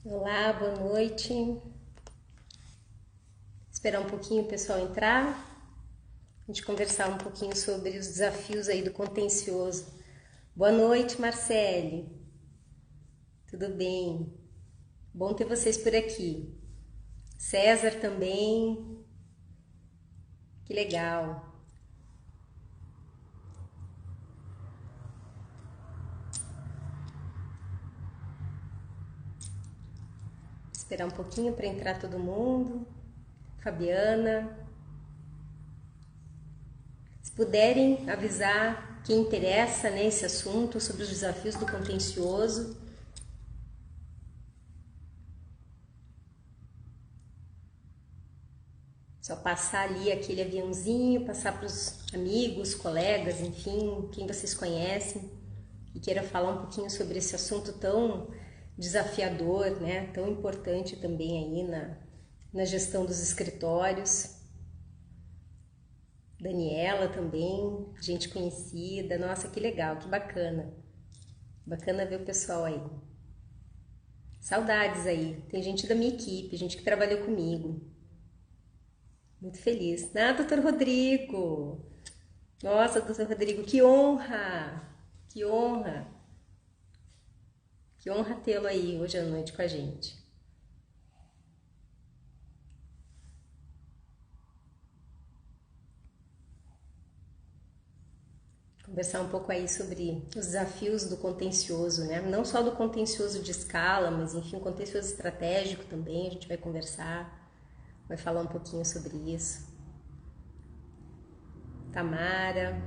Olá, boa noite. Esperar um pouquinho o pessoal entrar, a gente conversar um pouquinho sobre os desafios aí do contencioso. Boa noite, Marcele. Tudo bem? Bom ter vocês por aqui. César também. Que legal. Esperar um pouquinho para entrar todo mundo. Fabiana. Se puderem avisar quem interessa nesse assunto sobre os desafios do contencioso. Só passar ali aquele aviãozinho, passar para os amigos, colegas, enfim, quem vocês conhecem e queira falar um pouquinho sobre esse assunto tão desafiador, né? Tão importante também aí na gestão dos escritórios. Daniela também, gente conhecida. Nossa, que legal, que bacana. Bacana ver o pessoal aí. Saudades aí. Tem gente da minha equipe, gente que trabalhou comigo. Muito feliz. Ah, doutor Rodrigo! Nossa, doutor Rodrigo, que honra! Que honra! Que honra tê-lo aí hoje à noite com a gente. Conversar um pouco aí sobre os desafios do contencioso, né? Não só do contencioso de escala, mas enfim, o contencioso estratégico também, a gente vai conversar, vai falar um pouquinho sobre isso. Tamara,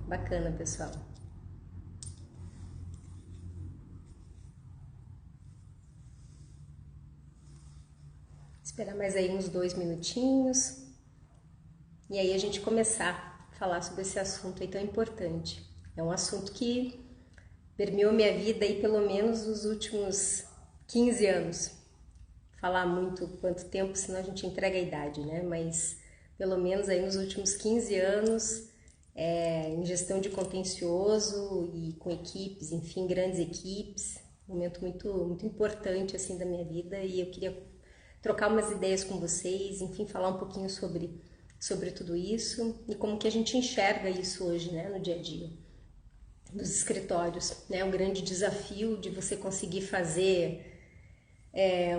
bacana, pessoal. Esperar mais aí uns 2 minutinhos e aí a gente começar a falar sobre esse assunto aí tão importante. É um assunto que permeou minha vida aí pelo menos os últimos 15 anos. Falar muito quanto tempo, senão a gente entrega a idade, né? Mas pelo menos aí nos últimos 15 anos, em gestão de contencioso e com equipes, enfim, grandes equipes, um momento muito importante assim da minha vida e eu queria trocar umas ideias com vocês, enfim, falar um pouquinho sobre tudo isso e como que a gente enxerga isso hoje, né, no dia a dia dos escritórios, né? O grande desafio de você conseguir fazer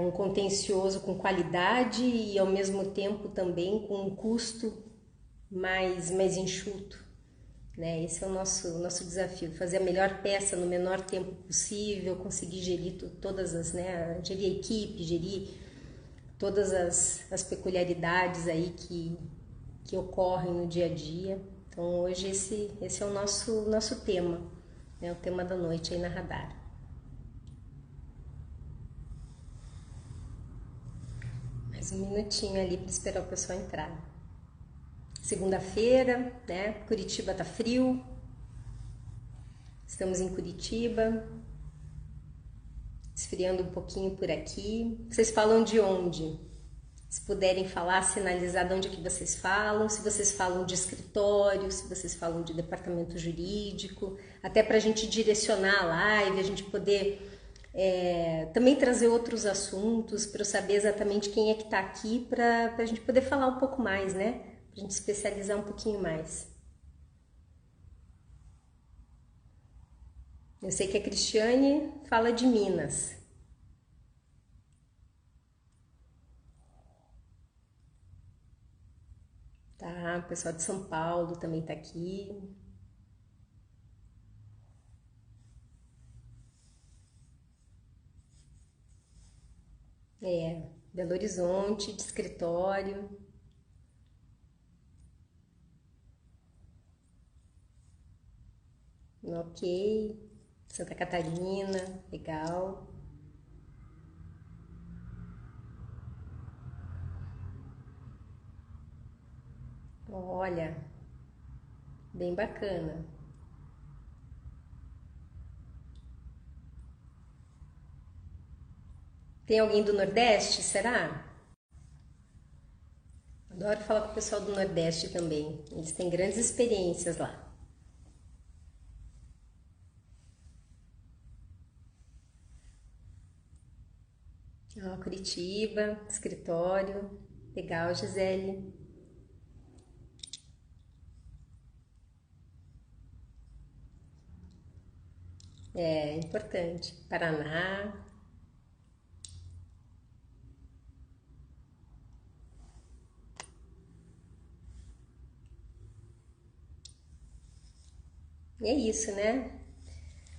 um contencioso com qualidade e ao mesmo tempo também com um custo mais enxuto, né? Esse é o nosso desafio, fazer a melhor peça no menor tempo possível, conseguir gerir todas as, né, gerir a equipe, gerir todas as peculiaridades aí que ocorrem no dia a dia. Então hoje esse é o nosso tema, né? O tema da noite aí na Radar. Mais um minutinho ali para esperar o pessoal entrar. Segunda-feira, né? Curitiba tá frio. Estamos em Curitiba, esfriando um pouquinho por aqui. Vocês falam de onde? Se puderem falar, sinalizar de onde é que vocês falam, se vocês falam de escritório, se vocês falam de departamento jurídico, até para a gente direcionar a live, a gente poder também trazer outros assuntos, para eu saber exatamente quem é que está aqui, para a gente poder falar um pouco mais, né? Para a gente especializar um pouquinho mais. Eu sei que a Cristiane fala de Minas. Tá, o pessoal de São Paulo também tá aqui. Belo Horizonte, de escritório. Ok. Santa Catarina, legal. Olha, bem bacana. Tem alguém do Nordeste, será? Adoro falar com o pessoal do Nordeste também. Eles têm grandes experiências lá. Ó, Curitiba, escritório. Legal, Gisele. É importante. Paraná. E é isso, né?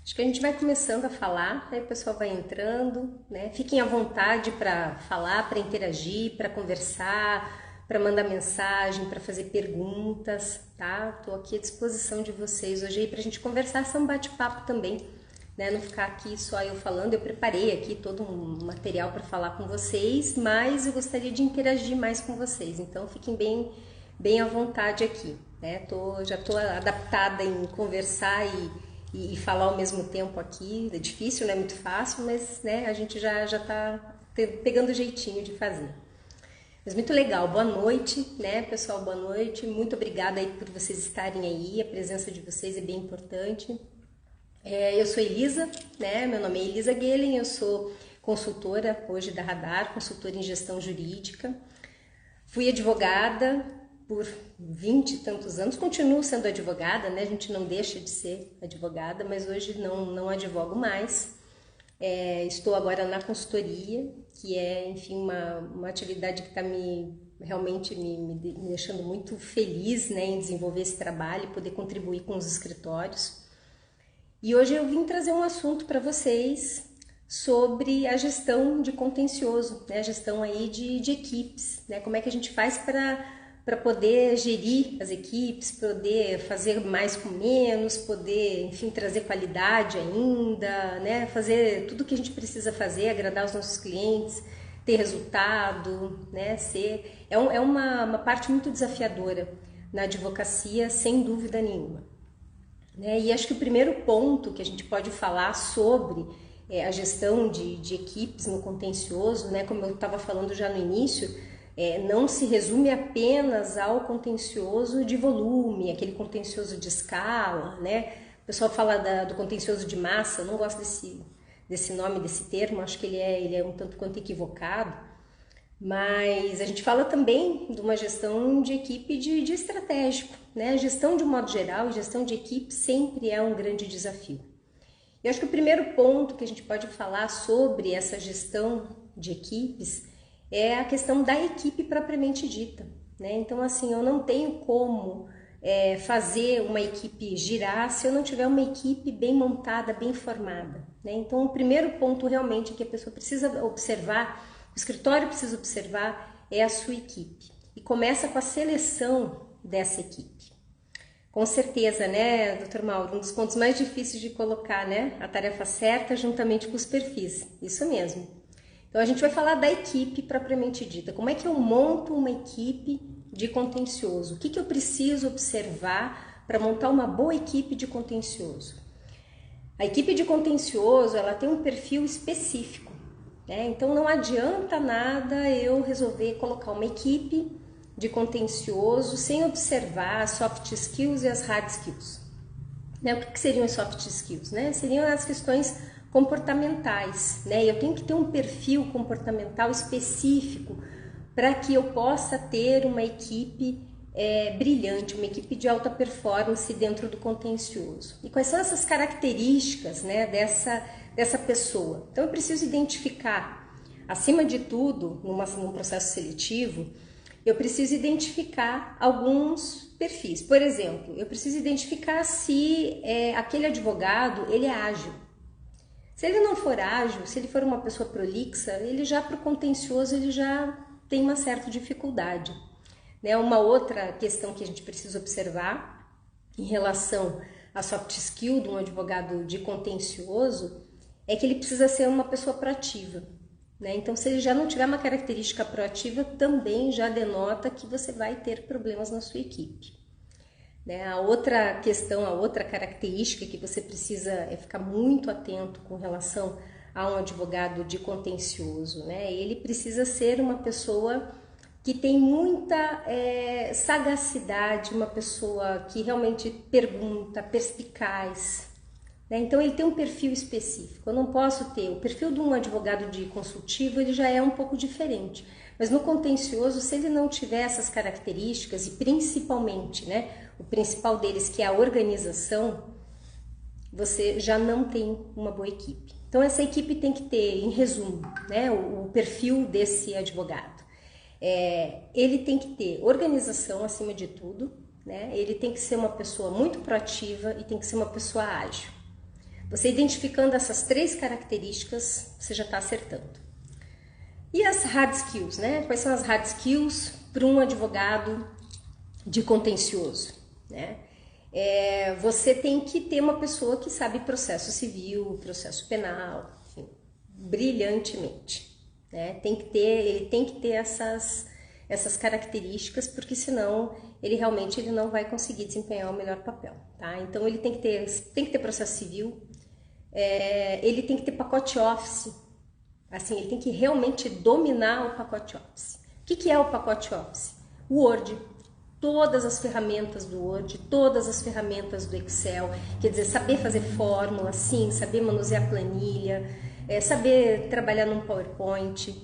Acho que a gente vai começando a falar, aí o pessoal vai entrando, né? Fiquem à vontade para falar, para interagir, para conversar, para mandar mensagem, para fazer perguntas, tá? Tô aqui à disposição de vocês hoje aí para a gente conversar, ser um bate-papo também, né? Não ficar aqui só eu falando. Eu preparei aqui todo um material para falar com vocês, mas eu gostaria de interagir mais com vocês, então fiquem bem à vontade aqui, né? Já tô adaptada em conversar e falar ao mesmo tempo aqui. É difícil, não é muito fácil, mas né, a gente já tá pegando o jeitinho de fazer. Mas muito legal, boa noite, né, pessoal, boa noite. Muito obrigada aí por vocês estarem aí, a presença de vocês é bem importante. Eu sou Elisa, né, meu nome é Elisa Guelen, eu sou consultora hoje da Radar, consultora em gestão jurídica. Fui advogada por 20 e tantos anos, continuo sendo advogada, né? A gente não deixa de ser advogada, mas hoje não advogo mais. Estou agora na consultoria, que é, enfim, uma atividade que está realmente me deixando muito feliz, né, em desenvolver esse trabalho e poder contribuir com os escritórios. E hoje eu vim trazer um assunto para vocês sobre a gestão de contencioso, né? A gestão aí de equipes, né? Como é que a gente faz para poder gerir as equipes, poder fazer mais com menos, poder, enfim, trazer qualidade ainda, né? Fazer tudo o que a gente precisa fazer, agradar os nossos clientes, ter resultado, né? É uma parte muito desafiadora na advocacia, sem dúvida nenhuma. Né? E acho que o primeiro ponto que a gente pode falar sobre a gestão de equipes no contencioso, né, como eu estava falando já no início, não se resume apenas ao contencioso de volume, aquele contencioso de escala, né? O pessoal fala do contencioso de massa, eu não gosto desse nome, desse termo, acho que ele é um tanto quanto equivocado. Mas a gente fala também de uma gestão de equipe de estratégico, né? A gestão de um modo geral, gestão de equipe sempre é um grande desafio. Eu acho que o primeiro ponto que a gente pode falar sobre essa gestão de equipes é a questão da equipe propriamente dita, né? Então, assim, eu não tenho como fazer uma equipe girar se eu não tiver uma equipe bem montada, bem formada, né? Então, o primeiro ponto realmente que a pessoa precisa observar, o escritório precisa observar, é a sua equipe. E começa com a seleção dessa equipe. Com certeza, né, doutor Mauro, um dos pontos mais difíceis de colocar, né, a tarefa certa juntamente com os perfis, isso mesmo. Então a gente vai falar da equipe propriamente dita, como é que eu monto uma equipe de contencioso, o que eu preciso observar para montar uma boa equipe de contencioso. A equipe de contencioso, ela tem um perfil específico, né, então não adianta nada eu resolver colocar uma equipe de contencioso sem observar as soft skills e as hard skills. Né? O que seriam as soft skills? Né? Seriam as questões comportamentais. Né? Eu tenho que ter um perfil comportamental específico para que eu possa ter uma equipe brilhante, uma equipe de alta performance dentro do contencioso. E quais são essas características, né, dessa pessoa? Então eu preciso identificar, acima de tudo, num processo seletivo, eu preciso identificar alguns perfis. Por exemplo, eu preciso identificar se aquele advogado ele é ágil. Se ele não for ágil, se ele for uma pessoa prolixa, ele já para o contencioso ele já tem uma certa dificuldade. Né? Uma outra questão que a gente precisa observar em relação à soft skill de um advogado de contencioso é que ele precisa ser uma pessoa proativa. Né? Então, se ele já não tiver uma característica proativa, também já denota que você vai ter problemas na sua equipe. Né? A outra questão, a outra característica que você precisa ficar muito atento com relação a um advogado de contencioso, né? Ele precisa ser uma pessoa que tem muita sagacidade, uma pessoa que realmente pergunta, perspicaz, né? Então ele tem um perfil específico. Eu não posso ter o perfil de um advogado de consultivo, ele já é um pouco diferente. Mas no contencioso, se ele não tiver essas características e principalmente, né, o principal deles que é a organização, você já não tem uma boa equipe. Então essa equipe tem que ter, em resumo, né, o perfil desse advogado. Ele tem que ter organização acima de tudo, né? Ele tem que ser uma pessoa muito proativa e tem que ser uma pessoa ágil. Você identificando essas 3 características, você já está acertando. E as hard skills, né? Quais são as hard skills para um advogado de contencioso, né? Você tem que ter uma pessoa que sabe processo civil, processo penal, enfim, brilhantemente, né? Ele tem que ter essas características, porque senão ele realmente não vai conseguir desempenhar o melhor papel, tá? Então ele tem que ter processo civil, ele tem que ter pacote Office, assim, ele tem que realmente dominar o pacote Office. O que é o pacote Office? O Word, todas as ferramentas do Word, todas as ferramentas do Excel, quer dizer, saber fazer fórmula, sim, saber manusear planilha, saber trabalhar num PowerPoint.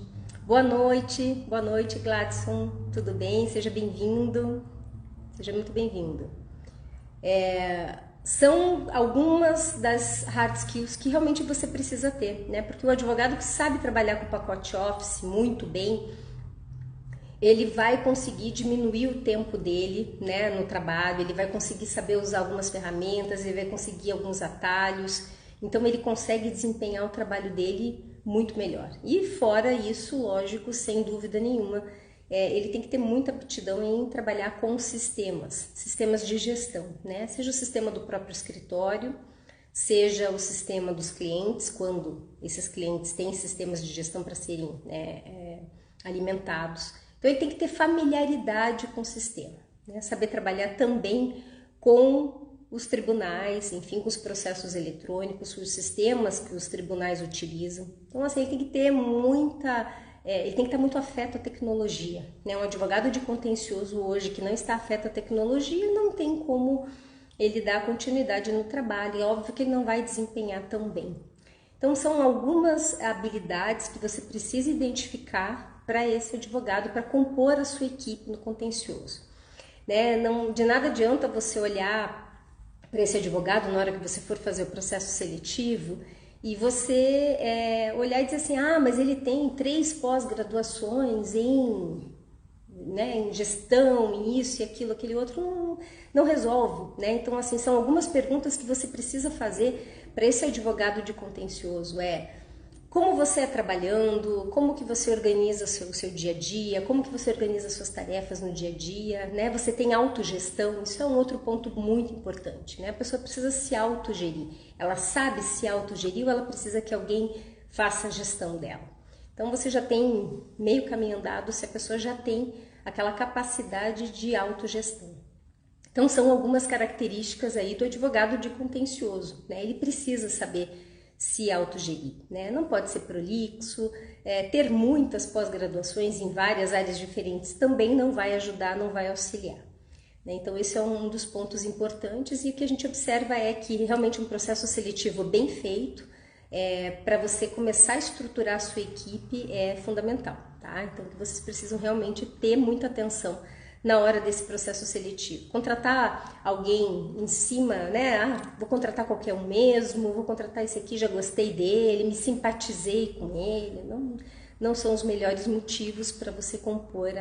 Boa noite Gladson, tudo bem? Seja bem-vindo, seja muito bem-vindo. São algumas das hard skills que realmente você precisa ter, né? Porque o advogado que sabe trabalhar com o pacote Office muito bem, ele vai conseguir diminuir o tempo dele, né, no trabalho, ele vai conseguir saber usar algumas ferramentas, ele vai conseguir alguns atalhos, então ele consegue desempenhar o trabalho dele muito melhor. E fora isso, lógico, sem dúvida nenhuma, ele tem que ter muita aptidão em trabalhar com sistemas de gestão, né? Seja o sistema do próprio escritório, seja o sistema dos clientes, quando esses clientes têm sistemas de gestão para serem alimentados. Então ele tem que ter familiaridade com o sistema, né? Saber trabalhar também com os tribunais, enfim, com os processos eletrônicos, os sistemas que os tribunais utilizam. Então assim, ele tem que ter ele tem que estar muito afeto à tecnologia, né? Um advogado de contencioso hoje que não está afeto à tecnologia não tem como ele dar continuidade no trabalho, é óbvio que ele não vai desempenhar tão bem. Então são algumas habilidades que você precisa identificar para esse advogado, para compor a sua equipe no contencioso, né? De nada adianta você olhar para esse advogado na hora que você for fazer o processo seletivo e você olhar e dizer assim, mas ele tem 3 pós-graduações em gestão, em isso e aquilo, aquele outro, não resolve, né? Então, assim, são algumas perguntas que você precisa fazer para esse advogado de contencioso, como você é trabalhando, como que você organiza o seu dia a dia, como que você organiza suas tarefas no dia a dia, né? Você tem autogestão, isso é um outro ponto muito importante, né? A pessoa precisa se autogerir, ela sabe se autogerir ou ela precisa que alguém faça a gestão dela. Então você já tem meio caminho andado se a pessoa já tem aquela capacidade de autogestão. Então são algumas características aí do advogado de contencioso, né? Ele precisa saber se autogerir, né? Não pode ser prolixo, ter muitas pós-graduações em várias áreas diferentes também não vai ajudar, não vai auxiliar, né? Então esse é um dos pontos importantes e o que a gente observa é que realmente um processo seletivo bem feito, para você começar a estruturar a sua equipe é fundamental, tá? Então que vocês precisam realmente ter muita atenção na hora desse processo seletivo. Contratar alguém em cima, né? Vou contratar qualquer um mesmo, vou contratar esse aqui, já gostei dele, me simpatizei com ele. Não são os melhores motivos para você compor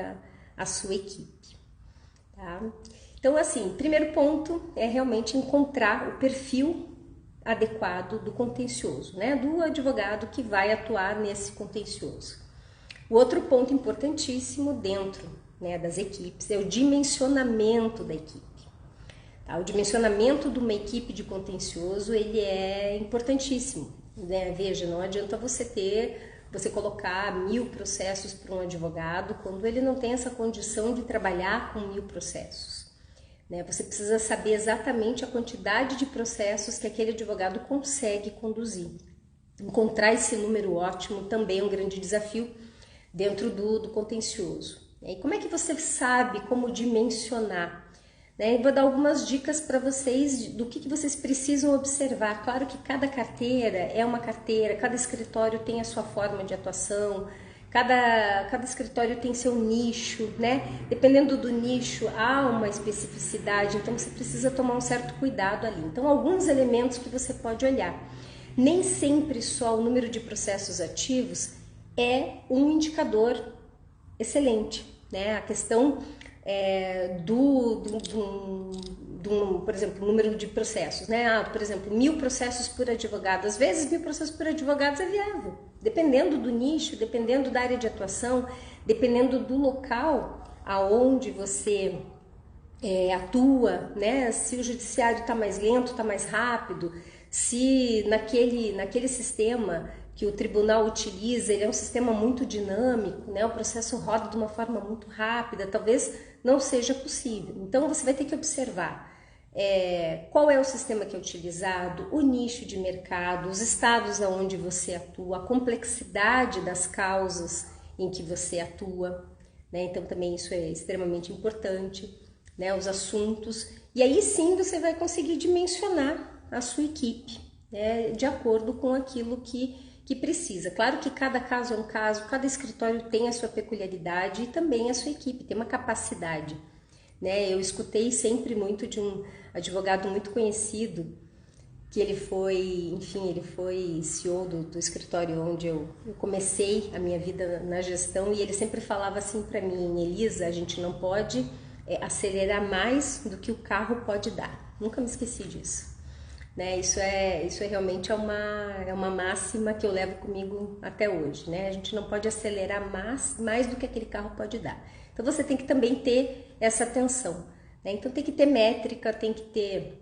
a sua equipe, tá? Então, assim, primeiro ponto é realmente encontrar o perfil adequado do contencioso, né? Do advogado que vai atuar nesse contencioso. O outro ponto importantíssimo dentro, né, das equipes é o dimensionamento da equipe. Tá? O dimensionamento de uma equipe de contencioso ele é importantíssimo, né? Veja, não adianta você colocar 1000 processos para um advogado quando ele não tem essa condição de trabalhar com 1000 processos, né? Você precisa saber exatamente a quantidade de processos que aquele advogado consegue conduzir. Encontrar esse número ótimo também é um grande desafio dentro do contencioso. E como é que você sabe como dimensionar? né? E vou dar algumas dicas para vocês do que vocês precisam observar. Claro que cada carteira é uma carteira, cada escritório tem a sua forma de atuação, cada escritório tem seu nicho, né? Dependendo do nicho, há uma especificidade, então você precisa tomar um certo cuidado ali. Então, alguns elementos que você pode olhar. Nem sempre só o número de processos ativos é um indicador excelente, né? A questão por exemplo, número de processos, né? Por exemplo, 1000 processos por advogado. Às vezes, 1000 processos por advogado é viável, dependendo do nicho, dependendo da área de atuação, dependendo do local aonde você atua, né? Se o judiciário está mais lento, está mais rápido, se naquele sistema que o tribunal utiliza, ele é um sistema muito dinâmico, né? O processo roda de uma forma muito rápida, talvez não seja possível. Então, você vai ter que observar qual é o sistema que é utilizado, o nicho de mercado, os estados onde você atua, a complexidade das causas em que você atua, né? Então, também isso é extremamente importante, né? Os assuntos. E aí sim você vai conseguir dimensionar a sua equipe, né? De acordo com aquilo que precisa. Claro que cada caso é um caso, cada escritório tem a sua peculiaridade e também a sua equipe tem uma capacidade, né? Eu escutei sempre muito de um advogado muito conhecido, que ele foi CEO do escritório onde eu comecei a minha vida na gestão, e ele sempre falava assim para mim: Elisa, a gente não pode acelerar mais do que o carro pode dar. Nunca me esqueci disso. Né? Isso é realmente uma máxima que eu levo comigo até hoje, né? A gente não pode acelerar mais do que aquele carro pode dar. Então você tem que também ter essa atenção, né? Então tem que ter métrica, tem que ter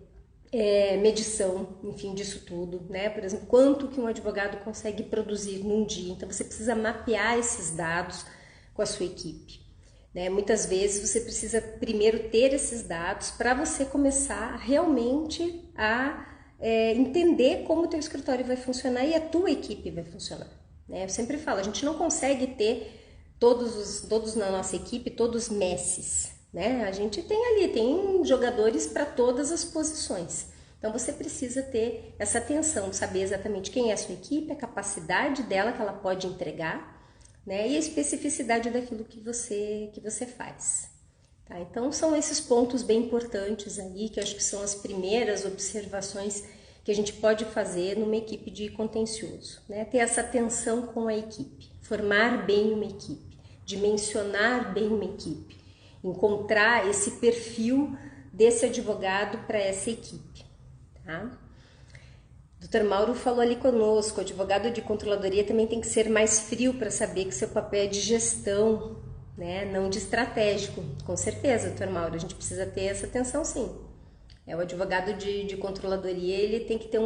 medição, enfim, disso tudo, né? Por exemplo, quanto que um advogado consegue produzir num dia. Então você precisa mapear esses dados com a sua equipe, né? Muitas vezes você precisa primeiro ter esses dados para você começar realmente a entender como o teu escritório vai funcionar e a tua equipe vai funcionar, né? Eu sempre falo, a gente não consegue ter todos na nossa equipe, todos messes, né? A gente tem jogadores para todas as posições. Então você precisa ter essa atenção, saber exatamente quem é a sua equipe, a capacidade dela que ela pode entregar, né? E a especificidade daquilo que você faz. Tá? Então são esses pontos bem importantes aí, que eu acho que são as primeiras observações que a gente pode fazer numa equipe de contencioso, né? Ter essa atenção com a equipe, formar bem uma equipe, dimensionar bem uma equipe, encontrar esse perfil desse advogado para essa equipe. Tá? Dr. Mauro falou ali conosco, o advogado de controladoria também tem que ser mais frio para saber que seu papel é de gestão, né? Não de estratégico. Com certeza, Dr. Mauro, a gente precisa ter essa atenção, sim. O advogado de controladoria, ele tem que ter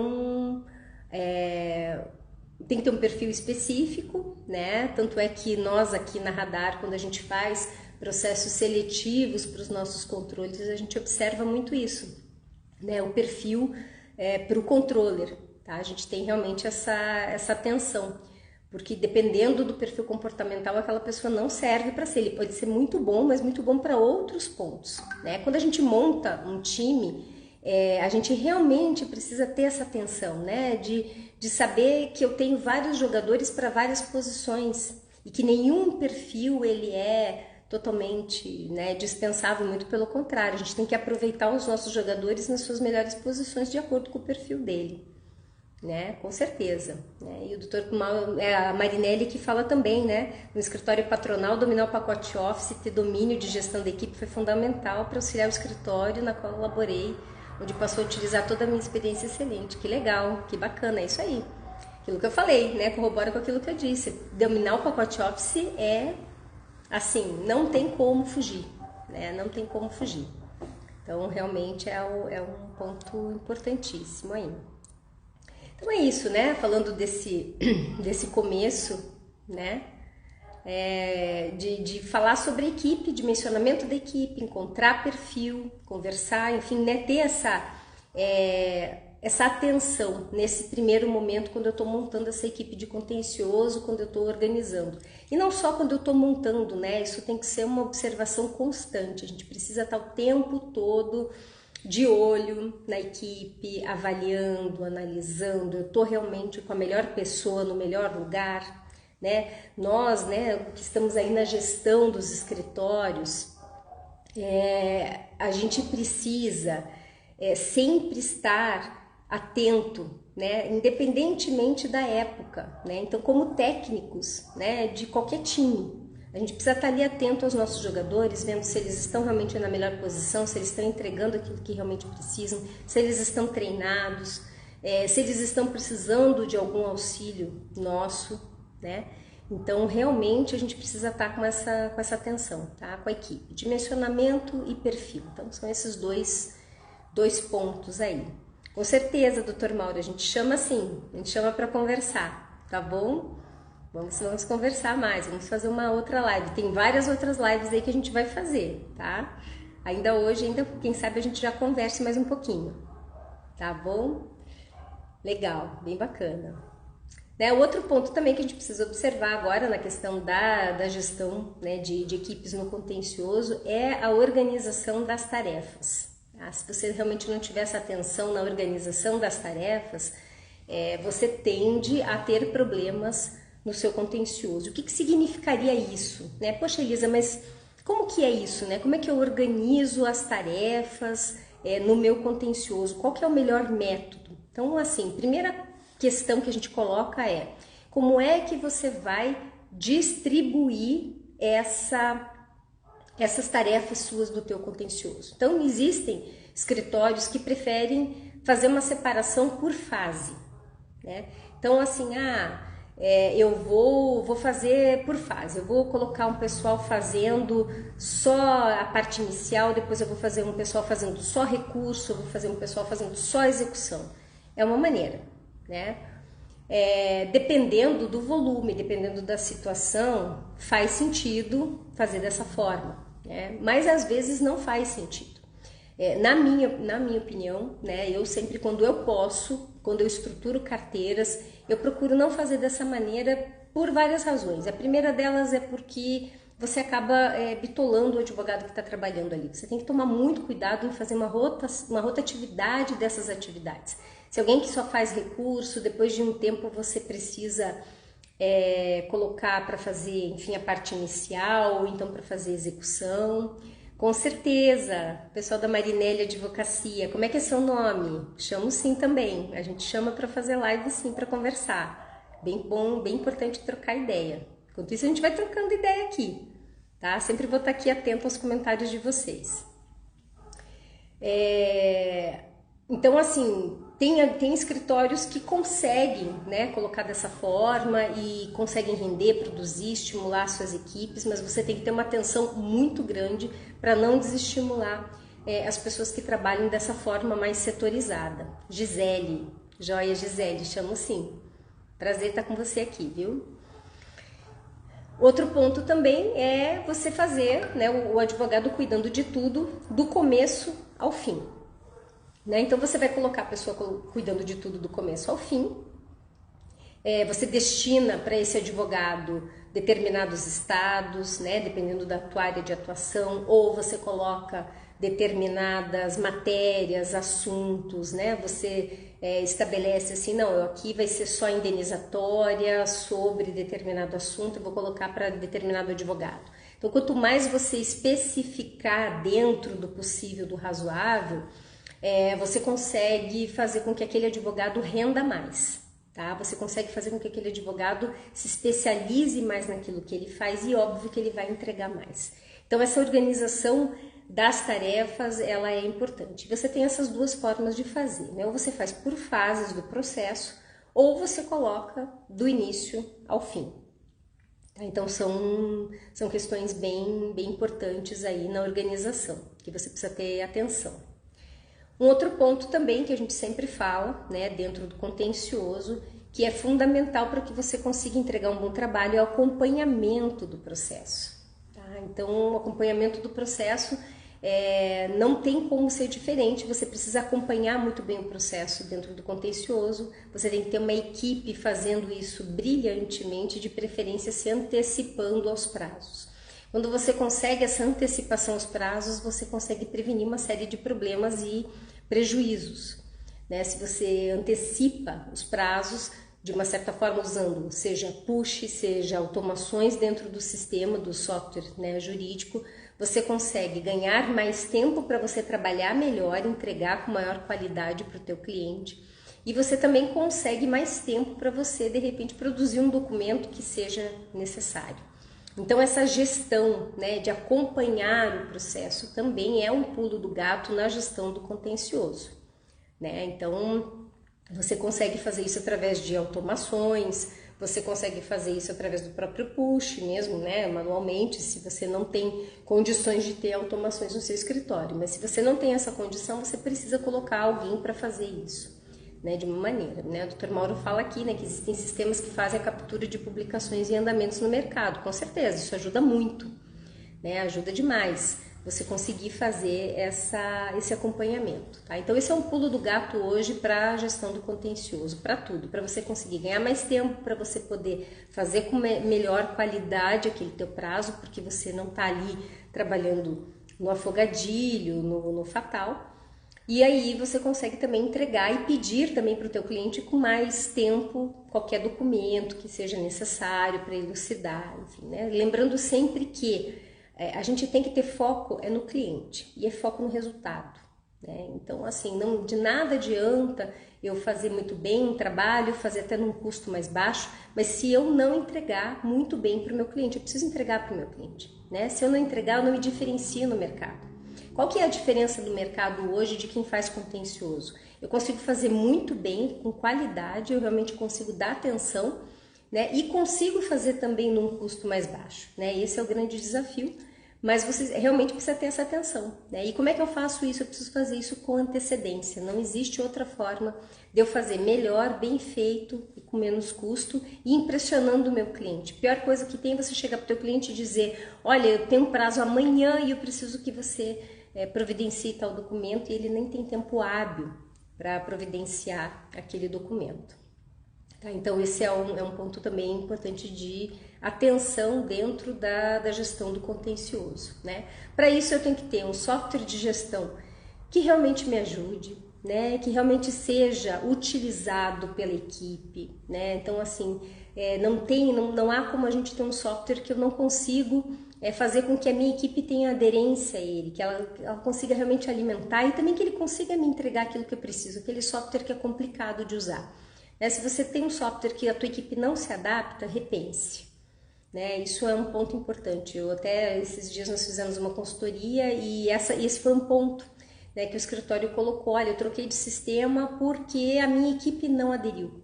tem que ter um perfil específico, né? Tanto é que nós aqui na Radar, quando a gente faz processos seletivos para os nossos controles, a gente observa muito isso, né? O perfil para o controller, tá? A gente tem realmente essa atenção, porque dependendo do perfil comportamental, aquela pessoa não serve para ser. Ele pode ser muito bom, mas muito bom para outros pontos, né? Quando a gente monta um time, a gente realmente precisa ter essa atenção, né? De saber que eu tenho vários jogadores para várias posições e que nenhum perfil ele é totalmente, né, dispensável, muito pelo contrário. A gente tem que aproveitar os nossos jogadores nas suas melhores posições de acordo com o perfil dele, né? Com certeza, né? E o doutor a Marinelli que fala também, né? No escritório patronal, dominar o pacote Office, ter domínio de gestão da equipe foi fundamental para auxiliar o escritório na qual eu laborei, onde passou a utilizar toda a minha experiência excelente. Que legal, que bacana, é isso aí. Aquilo que eu falei, né? Corrobora com aquilo que eu disse. Dominar o pacote Office assim, não tem como fugir, né? Não tem como fugir. Então, realmente é um ponto importantíssimo aí. Então é isso, né? Falando desse começo, né? De falar sobre a equipe, dimensionamento da equipe, encontrar perfil, conversar, enfim, né? Ter essa atenção nesse primeiro momento quando eu estou montando essa equipe de contencioso, quando eu estou organizando. E não só quando eu estou montando, né? Isso tem que ser uma observação constante. A gente precisa estar o tempo todo de olho na equipe, avaliando, analisando. Eu estou realmente com a melhor pessoa no melhor lugar, né? Nós, né, que estamos aí na gestão dos escritórios, a gente precisa sempre estar atento, né, independentemente da época, né? Então, como técnicos, né, de qualquer time, a gente precisa estar ali atento aos nossos jogadores, vendo se eles estão realmente na melhor posição, se eles estão entregando aquilo que realmente precisam, se eles estão treinados, se eles estão precisando de algum auxílio nosso, né? Então, realmente, a gente precisa estar com essa atenção, tá? Com a equipe. Dimensionamento e perfil. Então, são esses dois pontos aí. Com certeza, doutor Mauro, a gente chama assim, a gente chama para conversar, tá bom? Vamos conversar mais, vamos fazer uma outra live. Tem várias outras lives aí que a gente vai fazer, tá? Ainda hoje, quem sabe a gente já converse mais um pouquinho, tá bom? Legal, bem bacana. Né, outro ponto também que a gente precisa observar agora na questão da gestão, né, de equipes no contencioso é a organização das tarefas. Tá? Se você realmente não tiver essa atenção na organização das tarefas, você tende a ter problemas no seu contencioso. O que significaria isso? Né? Poxa, Elisa, mas como que é isso? Né? Como é que eu organizo as tarefas no meu contencioso? Qual que é o melhor método? Então, assim, primeira questão que a gente coloca é como é que você vai distribuir essas tarefas suas do teu contencioso. Então, existem escritórios que preferem fazer uma separação por fase, né? Então, assim, eu vou fazer por fase, eu vou colocar um pessoal fazendo só a parte inicial, depois eu vou fazer um pessoal fazendo só recurso, eu vou fazer um pessoal fazendo só execução. É uma maneira, né? Dependendo do volume, dependendo da situação, faz sentido fazer dessa forma, né? Mas às vezes não faz sentido. Na minha opinião, né, eu sempre, quando eu estruturo carteiras, eu procuro não fazer dessa maneira por várias razões. A primeira delas é porque você acaba bitolando o advogado que está trabalhando ali. Você tem que tomar muito cuidado em fazer uma rotatividade dessas atividades. Se alguém que só faz recurso, depois de um tempo você precisa colocar para fazer, enfim, a parte inicial, ou então para fazer execução. Com certeza, pessoal da Marinelli Advocacia, como é que é seu nome? Chamo sim também, a gente chama para fazer live sim, para conversar. Bem bom, bem importante trocar ideia. Enquanto isso a gente vai trocando ideia aqui, tá? Sempre vou estar aqui atento aos comentários de vocês. Então, assim, tem escritórios que conseguem, né, colocar dessa forma e conseguem render, produzir, estimular suas equipes, mas você tem que ter uma atenção muito grande para não desestimular as pessoas que trabalham dessa forma mais setorizada. Gisele, joia Gisele, chamo sim. Prazer estar com você aqui, viu? Outro ponto também é você fazer, né, o advogado cuidando de tudo, do começo ao fim. Né? Então você vai colocar a pessoa cuidando de tudo do começo ao fim. Você destina para esse advogado determinados estados, né, dependendo da tua área de atuação, ou você coloca determinadas matérias, assuntos, né? Você estabelece assim, não, aqui vai ser só indenizatória sobre determinado assunto, eu vou colocar para determinado advogado. Então, quanto mais você especificar dentro do possível, do razoável, você consegue fazer com que aquele advogado renda mais, tá? Você consegue fazer com que aquele advogado se especialize mais naquilo que ele faz e óbvio que ele vai entregar mais. Então, essa organização das tarefas, ela é importante. Você tem essas duas formas de fazer, né? Ou você faz por fases do processo, ou você coloca do início ao fim. Então, são questões bem importantes aí na organização, que você precisa ter atenção. Um outro ponto também que a gente sempre fala, né, dentro do contencioso, que é fundamental para que você consiga entregar um bom trabalho, é o acompanhamento do processo. Tá? Então, o acompanhamento do processo não tem como ser diferente, você precisa acompanhar muito bem o processo dentro do contencioso, você tem que ter uma equipe fazendo isso brilhantemente, de preferência se antecipando aos prazos. Quando você consegue essa antecipação aos prazos, você consegue prevenir uma série de problemas e prejuízos, né? Se você antecipa os prazos, de uma certa forma usando, seja push, seja automações dentro do sistema, do software, né, jurídico, você consegue ganhar mais tempo para você trabalhar melhor, entregar com maior qualidade para o teu cliente. E você também consegue mais tempo para você, de repente, produzir um documento que seja necessário. Então, essa gestão, né, de acompanhar o processo também é um pulo do gato na gestão do contencioso, né? Então, você consegue fazer isso através de automações, você consegue fazer isso através do próprio push mesmo, né, manualmente, se você não tem condições de ter automações no seu escritório. Mas se você não tem essa condição, você precisa colocar alguém para fazer isso, né, de uma maneira, né? O Dr. Mauro fala aqui, né, que existem sistemas que fazem a captura de publicações e andamentos no mercado. Com certeza, isso ajuda muito, né? Ajuda demais você conseguir fazer esse acompanhamento, tá? Então esse é um pulo do gato hoje para a gestão do contencioso, para tudo, para você conseguir ganhar mais tempo, para você poder fazer com melhor qualidade aquele teu prazo, porque você não está ali trabalhando no afogadilho, no fatal. E aí você consegue também entregar e pedir também para o teu cliente com mais tempo qualquer documento que seja necessário para elucidar, enfim, né? Lembrando sempre que a gente tem que ter foco no cliente e é foco no resultado, né? Então, assim, não, de nada adianta eu fazer muito bem um trabalho, fazer até num custo mais baixo, mas se eu não entregar muito bem para o meu cliente, eu preciso entregar para o meu cliente, né? Se eu não entregar, eu não me diferencio no mercado. Qual que é a diferença do mercado hoje de quem faz contencioso? Eu consigo fazer muito bem, com qualidade, eu realmente consigo dar atenção, né? E consigo fazer também num custo mais baixo, né? Esse é o grande desafio, mas você realmente precisa ter essa atenção, né? E como é que eu faço isso? Eu preciso fazer isso com antecedência, não existe outra forma de eu fazer melhor, bem feito e com menos custo e impressionando o meu cliente. A pior coisa que tem é você chegar para o teu cliente e dizer, olha, eu tenho um prazo amanhã e eu preciso que você providencie tal documento, e ele nem tem tempo hábil para providenciar aquele documento. Tá? Então esse é um ponto também importante de atenção dentro da gestão do contencioso, né? Para isso eu tenho que ter um software de gestão que realmente me ajude, né? Que realmente seja utilizado pela equipe, né? Então assim, não há como a gente ter um software que eu não consigo fazer com que a minha equipe tenha aderência a ele, que ela consiga realmente alimentar e também que ele consiga me entregar aquilo que eu preciso, aquele software que é complicado de usar. Se você tem um software que a tua equipe não se adapta, repense, né? Isso é um ponto importante. Esses dias nós fizemos uma consultoria e esse foi um ponto, né, que o escritório colocou, olha, eu troquei de sistema porque a minha equipe não aderiu,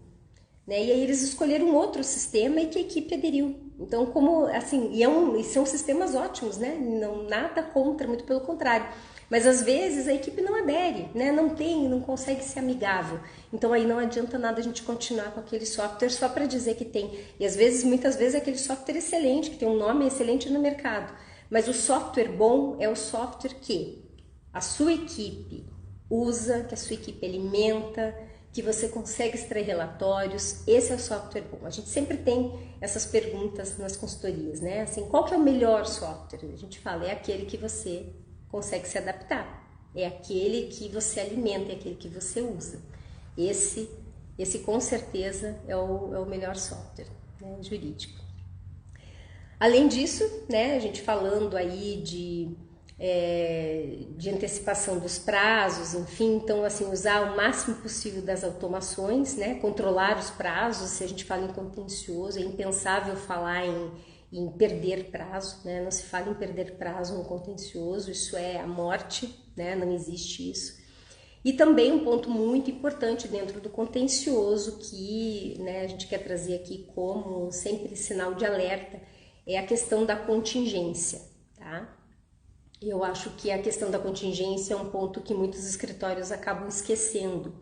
né? E aí eles escolheram um outro sistema e que a equipe aderiu. Então, como assim, e são sistemas ótimos, né? Não, nada contra, muito pelo contrário. Mas às vezes a equipe não adere, né? Não consegue ser amigável. Então aí não adianta nada a gente continuar com aquele software só para dizer que tem. E muitas vezes é aquele software excelente, que tem um nome excelente no mercado. Mas o software bom é o software que a sua equipe usa, que a sua equipe alimenta, que você consegue extrair relatórios. Esse é o software bom. A gente sempre tem essas perguntas nas consultorias, né? Assim, qual que é o melhor software? A gente fala, é aquele que você consegue se adaptar, é aquele que você alimenta, é aquele que você usa. Esse com certeza é o melhor software, né, jurídico. Além disso, né, a gente falando aí de antecipação dos prazos, enfim, então assim, usar o máximo possível das automações, né, controlar os prazos. Se a gente fala em contencioso, é impensável falar em perder prazo, né? Não se fala em perder prazo no contencioso, isso é a morte, né? Não existe isso. E também um ponto muito importante dentro do contencioso que, né, a gente quer trazer aqui como sempre sinal de alerta é a questão da contingência, tá? Eu acho que a questão da contingência é um ponto que muitos escritórios acabam esquecendo.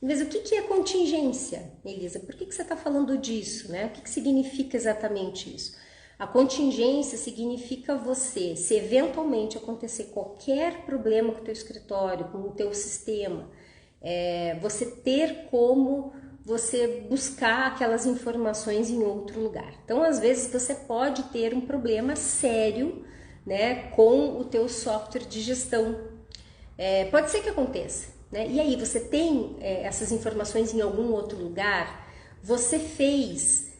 Mas o que é contingência, Elisa? Por que você está falando disso, né? O que significa exatamente isso? A contingência significa você, se eventualmente acontecer qualquer problema com o teu escritório, com o teu sistema, você ter como você buscar aquelas informações em outro lugar. Então, às vezes, você pode ter um problema sério, né, com o teu software de gestão. Pode ser que aconteça, né? E aí, você tem essas informações em algum outro lugar? Você fez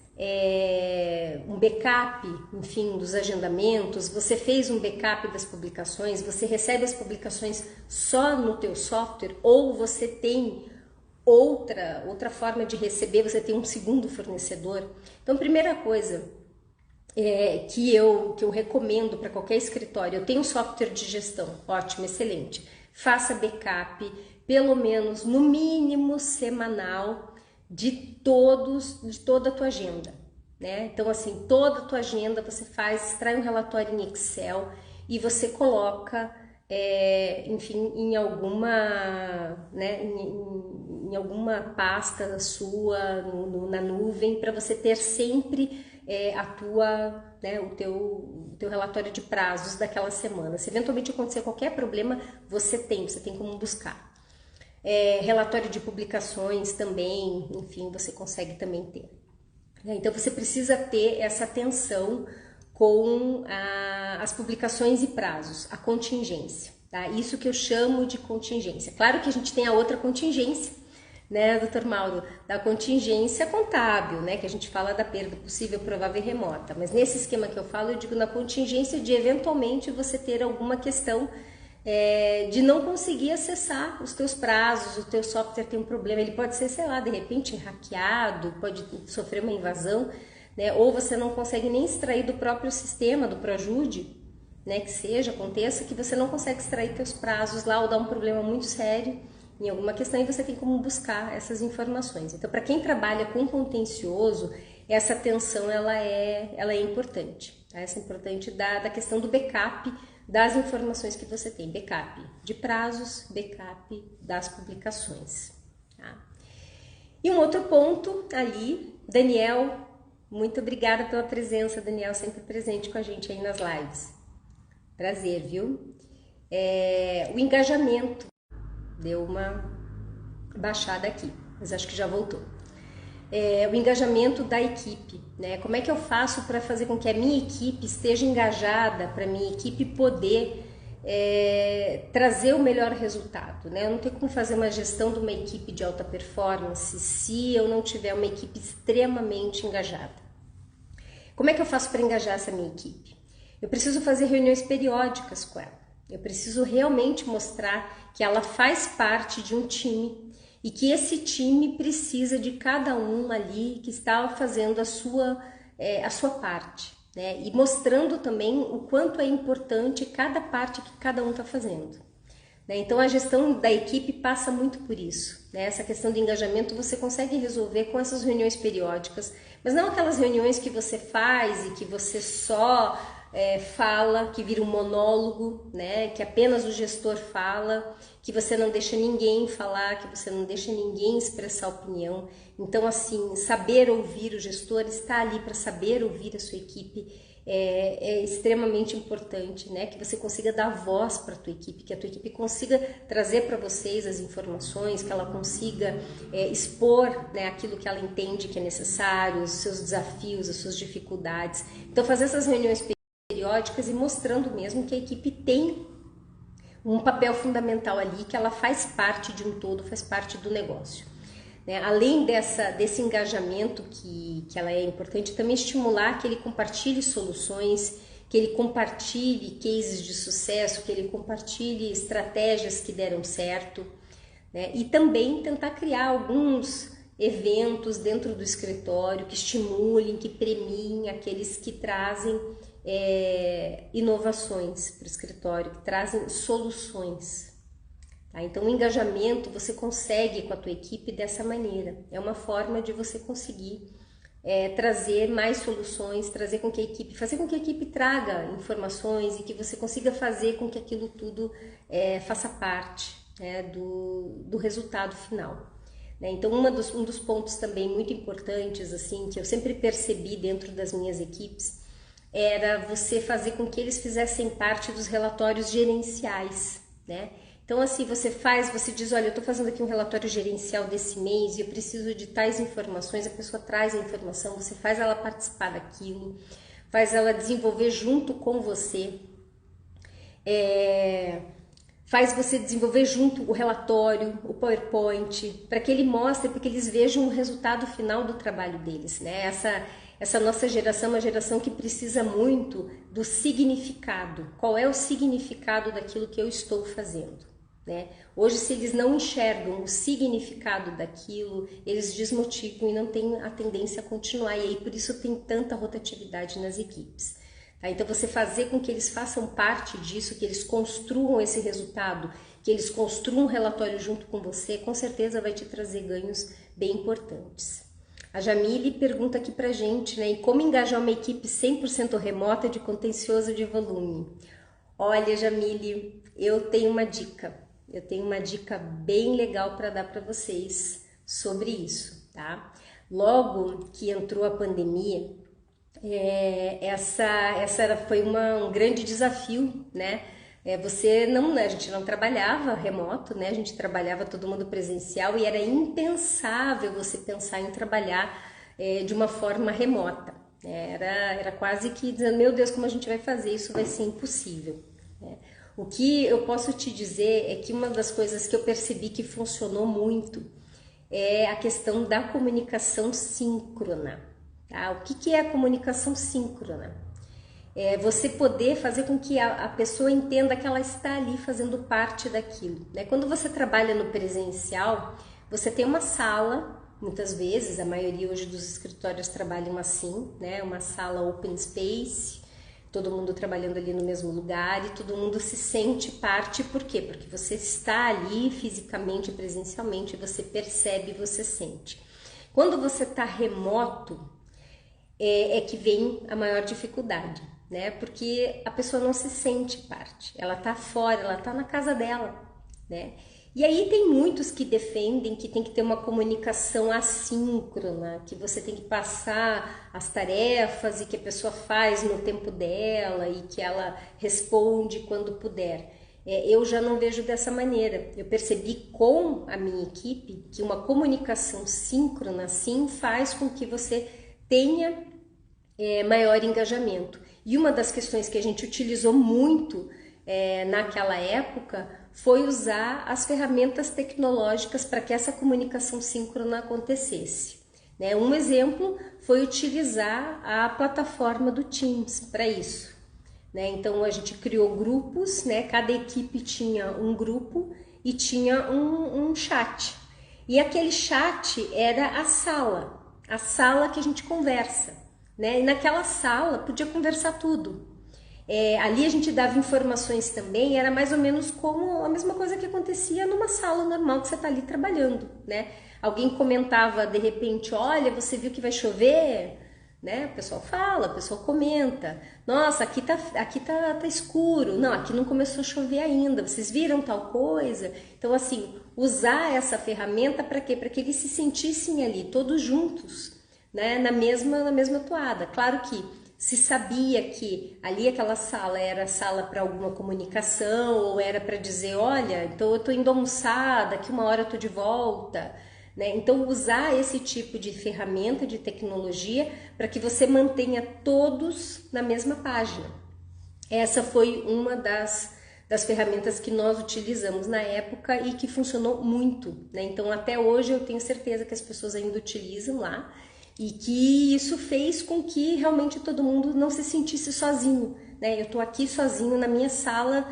um backup, enfim, dos agendamentos? Você fez um backup das publicações? Você recebe as publicações só no teu software? Ou você tem outra forma de receber, você tem um segundo fornecedor? Então, primeira coisa que eu recomendo para qualquer escritório, eu tenho um software de gestão, ótimo, excelente. Faça backup, pelo menos, no mínimo, semanal, de toda a tua agenda, né? Então, assim, toda a tua agenda você extrai um relatório em Excel e você coloca, enfim, em alguma, né, em alguma pasta sua, na nuvem, para você ter sempre o teu relatório de prazos daquela semana. Se eventualmente acontecer qualquer problema, você tem como buscar. Relatório de publicações também, enfim, você consegue também ter. Então, você precisa ter essa atenção com as publicações e prazos, a contingência, tá? Isso que eu chamo de contingência. Claro que a gente tem a outra contingência, né, doutor Mauro, da contingência contábil, né, que a gente fala da perda possível, provável e remota. Mas nesse esquema que eu falo, eu digo na contingência de eventualmente você ter alguma questão de não conseguir acessar os teus prazos, o teu software tem um problema, ele pode ser, sei lá, de repente hackeado, pode sofrer uma invasão, né, ou você não consegue nem extrair do próprio sistema, do Projude, né, aconteça que você não consegue extrair teus prazos lá ou dá um problema muito sério em alguma questão e você tem como buscar essas informações. Então, para quem trabalha com contencioso, essa atenção ela é importante, tá? Essa é importante da questão do backup das informações que você tem, backup de prazos, backup das publicações, tá? E um outro ponto ali, Daniel, muito obrigada pela presença, Daniel, sempre presente com a gente aí nas lives. Prazer, viu? O engajamento deu uma baixada aqui, mas acho que já voltou. O engajamento da equipe, né? Como é que eu faço para fazer com que a minha equipe esteja engajada, para a minha equipe poder trazer o melhor resultado, né? Eu não tenho como fazer uma gestão de uma equipe de alta performance se eu não tiver uma equipe extremamente engajada. Como é que eu faço para engajar essa minha equipe? Eu preciso fazer reuniões periódicas com ela. Eu preciso realmente mostrar que ela faz parte de um time e que esse time precisa de cada um ali que está fazendo a sua parte, né? E mostrando também o quanto é importante cada parte que cada um está fazendo, né? Então a gestão da equipe passa muito por isso, né? Essa questão de engajamento você consegue resolver com essas reuniões periódicas, mas não aquelas reuniões que você faz e que você só fala, que vira um monólogo, né? Que apenas o gestor fala, que você não deixa ninguém falar, que você não deixa ninguém expressar opinião. Então, assim, saber ouvir o gestor, estar ali para saber ouvir a sua equipe é extremamente importante, né? Que você consiga dar voz para a tua equipe, que a tua equipe consiga trazer para vocês as informações, que ela consiga expor, né, aquilo que ela entende que é necessário, os seus desafios, as suas dificuldades. Então, fazer essas reuniões periódicas e mostrando mesmo que a equipe tem um papel fundamental ali, que ela faz parte de um todo, faz parte do negócio, né? Além desse engajamento que ela é importante, também estimular que ele compartilhe soluções, que ele compartilhe cases de sucesso, que ele compartilhe estratégias que deram certo, né? E também tentar criar alguns eventos dentro do escritório que estimulem, que premiem aqueles que trazem inovações para o escritório, que trazem soluções. Tá? Então, o engajamento você consegue com a tua equipe dessa maneira. É uma forma de você conseguir trazer mais soluções, fazer com que a equipe traga informações e que você consiga fazer com que aquilo tudo faça parte, né, do resultado final. Né? Então, um dos pontos também muito importantes, assim, que eu sempre percebi dentro das minhas equipes, era você fazer com que eles fizessem parte dos relatórios gerenciais, né? Então, assim, você diz, olha, eu estou fazendo aqui um relatório gerencial desse mês e eu preciso de tais informações, a pessoa traz a informação, você faz ela participar daquilo, faz ela desenvolver junto com você, faz você desenvolver junto o relatório, o PowerPoint, para que ele mostre, para que eles vejam o resultado final do trabalho deles, né? Essa nossa geração é uma geração que precisa muito do significado. Qual é o significado daquilo que eu estou fazendo, né? Hoje, se eles não enxergam o significado daquilo, eles desmotivam e não têm a tendência a continuar. E aí, por isso tem tanta rotatividade nas equipes. Tá? Então, você fazer com que eles façam parte disso, que eles construam esse resultado, que eles construam um relatório junto com você, com certeza vai te trazer ganhos bem importantes. A Jamile pergunta aqui pra gente, né? E como engajar uma equipe 100% remota de contencioso de volume? Olha, Jamile, eu tenho uma dica. Eu tenho uma dica bem legal para dar para vocês sobre isso, tá? Logo que entrou a pandemia, foi um grande desafio, né? A gente não trabalhava remoto, né? A gente trabalhava todo mundo presencial e era impensável você pensar em trabalhar de uma forma remota. Era quase que dizendo, meu Deus, como a gente vai fazer? Isso vai ser impossível, né? O que eu posso te dizer é que uma das coisas que eu percebi que funcionou muito é a questão da comunicação síncrona. Tá? O que é a comunicação síncrona? É você poder fazer com que a pessoa entenda que ela está ali fazendo parte daquilo, né? Quando você trabalha no presencial, você tem uma sala, muitas vezes, a maioria hoje dos escritórios trabalham assim, né? Uma sala open space, todo mundo trabalhando ali no mesmo lugar e todo mundo se sente parte. Por quê? Porque você está ali fisicamente, presencialmente, você percebe, você sente. Quando você está remoto, é que vem a maior dificuldade, né? Porque a pessoa não se sente parte, ela tá fora, ela tá na casa dela, né? E aí tem muitos que defendem que tem que ter uma comunicação assíncrona, que você tem que passar as tarefas e que a pessoa faz no tempo dela e que ela responde quando puder. Eu já não vejo dessa maneira. Eu percebi com a minha equipe que uma comunicação síncrona, sim, faz com que você tenha maior engajamento. E uma das questões que a gente utilizou muito naquela época foi usar as ferramentas tecnológicas para que essa comunicação síncrona acontecesse. Né? Um exemplo foi utilizar a plataforma do Teams para isso. Né? Então a gente criou grupos, né? Cada equipe tinha um grupo e tinha um chat. E aquele chat era a sala que a gente conversa. Né? E naquela sala podia conversar tudo. Ali a gente dava informações também, era mais ou menos como a mesma coisa que acontecia numa sala normal que você está ali trabalhando, né? Alguém comentava de repente, olha, você viu que vai chover? Né? O pessoal fala, o pessoal comenta, nossa, aqui tá escuro, não, aqui não começou a chover ainda, vocês viram tal coisa? Então assim, usar essa ferramenta para quê? Para que eles se sentissem ali, todos juntos, né? Na mesma toada. Claro que se sabia que ali aquela sala era sala para alguma comunicação ou era para dizer, olha, então eu estou indo almoçar, daqui uma hora eu estou de volta, né? Então usar esse tipo de ferramenta de tecnologia para que você mantenha todos na mesma página. Essa foi uma das ferramentas que nós utilizamos na época e que funcionou muito, né? Então até hoje eu tenho certeza que as pessoas ainda utilizam lá. E que isso fez com que realmente todo mundo não se sentisse sozinho, né? Eu tô aqui sozinho na minha sala,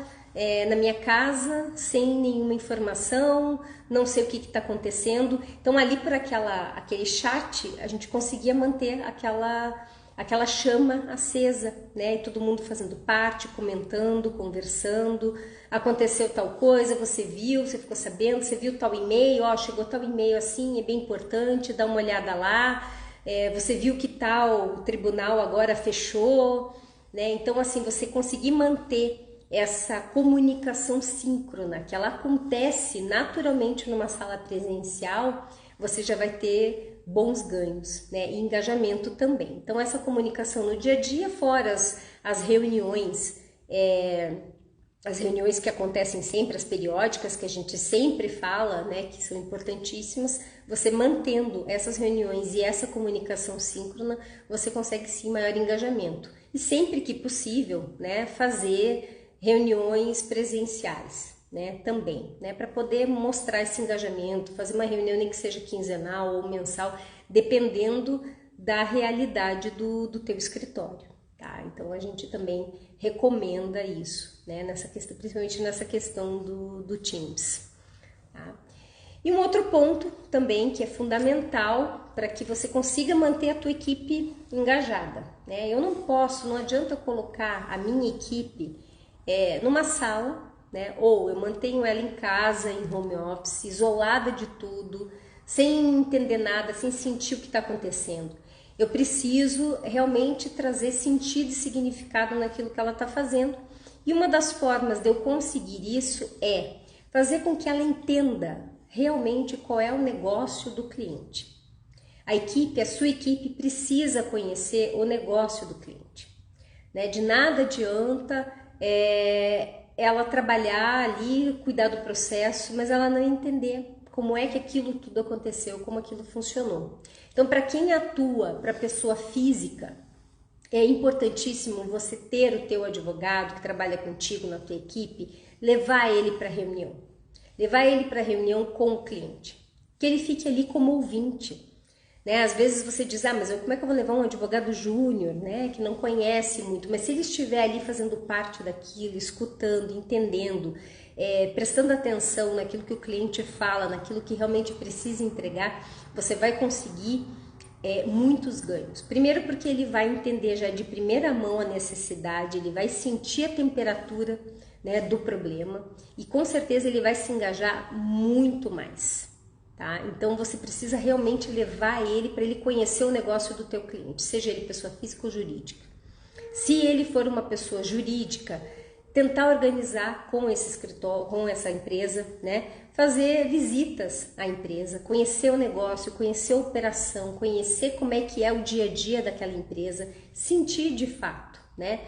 na minha casa, sem nenhuma informação, não sei o que está acontecendo. Então ali por aquele chat, a gente conseguia manter aquela chama acesa, né? E todo mundo fazendo parte, comentando, conversando. Aconteceu tal coisa, você viu, você ficou sabendo, você viu tal e-mail, ó, chegou tal e-mail assim, é bem importante, dá uma olhada lá. Você viu que tal tribunal agora fechou, né? Então assim, você conseguir manter essa comunicação síncrona, que ela acontece naturalmente numa sala presencial, você já vai ter bons ganhos, né? E engajamento também. Então essa comunicação no dia a dia, fora as reuniões, as reuniões que acontecem sempre, as periódicas que a gente sempre fala, né, que são importantíssimas, você mantendo essas reuniões e essa comunicação síncrona, você consegue sim maior engajamento. E sempre que possível, né, fazer reuniões presenciais, né, também, né, para poder mostrar esse engajamento, fazer uma reunião nem que seja quinzenal ou mensal, dependendo da realidade do teu escritório. Tá? Então a gente também recomenda isso, né? Nessa questão, principalmente nessa questão do Teams. Tá? E um outro ponto também que é fundamental para que você consiga manter a tua equipe engajada, né? Eu não adianta eu colocar a minha equipe numa sala, né? Ou eu mantenho ela em casa, em home office, isolada de tudo, sem entender nada, sem sentir o que está acontecendo. Eu preciso realmente trazer sentido e significado naquilo que ela está fazendo. E uma das formas de eu conseguir isso é fazer com que ela entenda realmente qual é o negócio do cliente. A sua equipe precisa conhecer o negócio do cliente, né? De nada adianta ela trabalhar ali, cuidar do processo, mas ela não entender como é que aquilo tudo aconteceu, como aquilo funcionou. Então, para quem atua, para a pessoa física, é importantíssimo você ter o teu advogado que trabalha contigo na tua equipe, levar ele para a reunião. Levar ele para a reunião com o cliente. Que ele fique ali como ouvinte. Né? Às vezes você diz, mas como é que eu vou levar um advogado júnior, né, que não conhece muito? Mas se ele estiver ali fazendo parte daquilo, escutando, entendendo, prestando atenção naquilo que o cliente fala, naquilo que realmente precisa entregar, você vai conseguir muitos ganhos. Primeiro porque ele vai entender já de primeira mão a necessidade, ele vai sentir a temperatura, né, do problema e com certeza ele vai se engajar muito mais. Tá? Então você precisa realmente levar ele para ele conhecer o negócio do teu cliente, seja ele pessoa física ou jurídica. Se ele for uma pessoa jurídica, tentar organizar com esse escritório, com essa empresa, né? Fazer visitas à empresa, conhecer o negócio, conhecer a operação, conhecer como é que é o dia a dia daquela empresa, sentir de fato, né?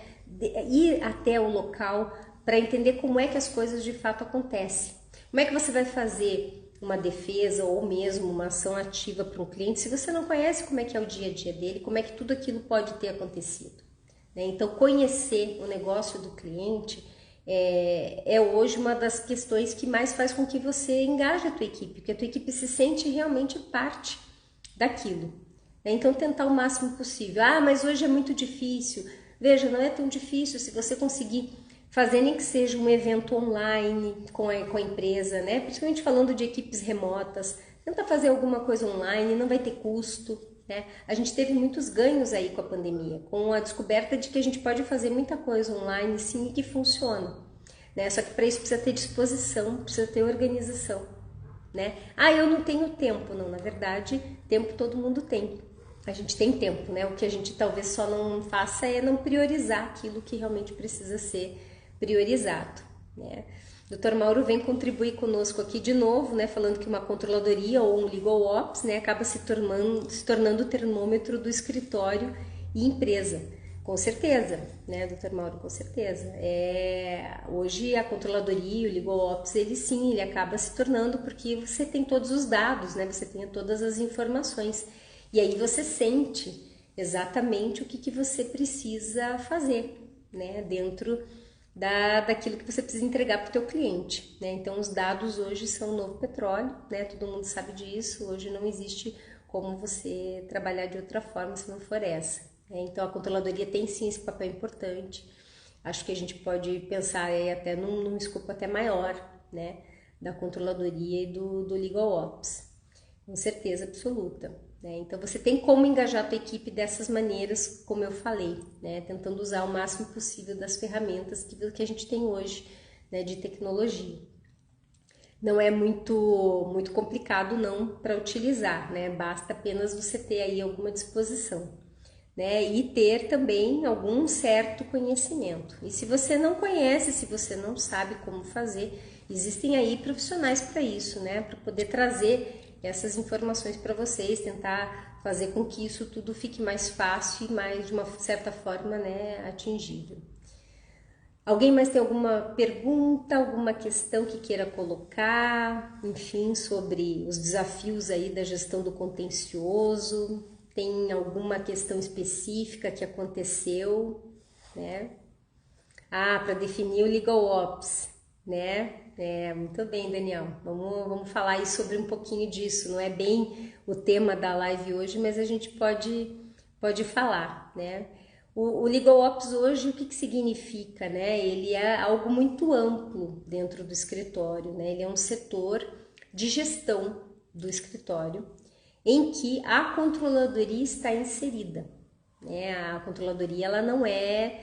Ir até o local para entender como é que as coisas de fato acontecem. Como é que você vai fazer uma defesa ou mesmo uma ação ativa para um cliente se você não conhece como é que é o dia a dia dele, como é que tudo aquilo pode ter acontecido. Então, conhecer o negócio do cliente é hoje uma das questões que mais faz com que você engaje a tua equipe, porque a tua equipe se sente realmente parte daquilo. Então, tentar o máximo possível. Mas hoje é muito difícil. Veja, não é tão difícil se você conseguir fazer nem que seja um evento online com a empresa, né? Principalmente falando de equipes remotas. Tenta fazer alguma coisa online, não vai ter custo. Né? A gente teve muitos ganhos aí com a pandemia, com a descoberta de que a gente pode fazer muita coisa online sim e que funciona, né? Só que para isso precisa ter disposição, precisa ter organização, né? Eu não tenho tempo, não, na verdade tempo todo mundo tem, a gente tem tempo, né? O que a gente talvez só não faça é não priorizar aquilo que realmente precisa ser priorizado, né? Dr. Mauro vem contribuir conosco aqui de novo, né, falando que uma controladoria ou um legal ops, né, acaba se tornando o termômetro do escritório e empresa. Com certeza, né, Dr. Mauro, com certeza. Hoje a controladoria e o legal ops, ele acaba se tornando porque você tem todos os dados, né, você tem todas as informações. E aí você sente exatamente o que você precisa fazer, né, dentro daquilo que você precisa entregar para o teu cliente, né? Então os dados hoje são o novo petróleo, né? Todo mundo sabe disso, hoje não existe como você trabalhar de outra forma se não for essa, né? Então a controladoria tem sim esse papel importante, acho que a gente pode pensar até num escopo até maior, né? Da controladoria e do legal ops, com certeza absoluta. Então você tem como engajar a tua equipe dessas maneiras, como eu falei, né? Tentando usar o máximo possível das ferramentas que a gente tem hoje, né, de tecnologia. Não é muito complicado não para utilizar, né? Basta apenas você ter aí alguma disposição, né? E ter também algum certo conhecimento. E se você não conhece, se você não sabe como fazer, existem aí profissionais para isso, né? Para poder trazer essas informações para vocês, tentar fazer com que isso tudo fique mais fácil e mais, de uma certa forma, né, atingível. Alguém mais tem alguma pergunta, alguma questão que queira colocar, enfim, sobre os desafios aí da gestão do contencioso? Tem alguma questão específica que aconteceu, né? Para definir o Legal Ops, né? Muito bem, Daniel. Vamos falar aí sobre um pouquinho disso. Não é bem o tema da live hoje, mas a gente pode falar, né? O Legal Ops hoje, o que significa, né? Ele é algo muito amplo dentro do escritório, né? Ele é um setor de gestão do escritório em que a controladoria está inserida, né? A controladoria, ela não é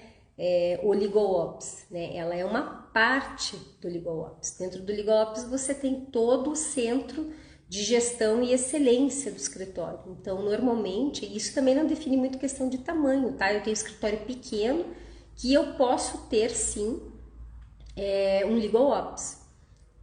o Legal Ops, né? Ela é uma parte do Legal Ops. Dentro do Legal Ops você tem todo o centro de gestão e excelência do escritório. Então, normalmente, isso também não define muito questão de tamanho, tá? Eu tenho um escritório pequeno que eu posso ter, sim, um Legal Ops.